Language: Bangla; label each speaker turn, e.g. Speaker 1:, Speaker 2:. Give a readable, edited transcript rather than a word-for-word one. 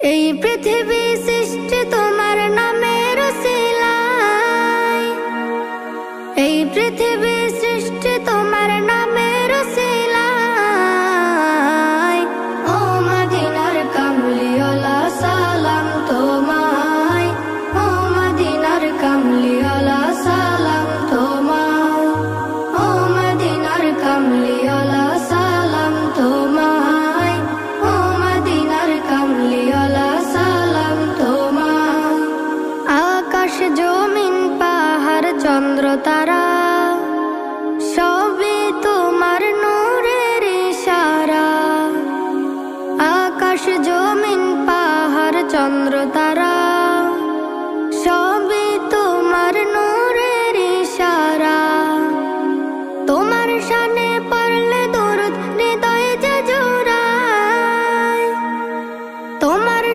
Speaker 1: এই পৃথিবী সৃষ্টি তোমার নামের উসিলায়, এই পৃথিবী সৃষ্টি তোমার নামের উসিলায়। ও মদিনার কামলিওয়ালা সালাম তোমায়, ও মদিনার কামলিওয়ালা সালাম তোমায়, ও মদিনার কামলিওয়ালা সালাম তোমায়, ও মদিনার কামলিওয়ালা সালাম তোমায়। আকাশ জমিন পাহাড় চন্দ্র তারা সবই তোমার নূরের ইশারা। আকাশ জমিন পাহাড় চন্দ্র তারা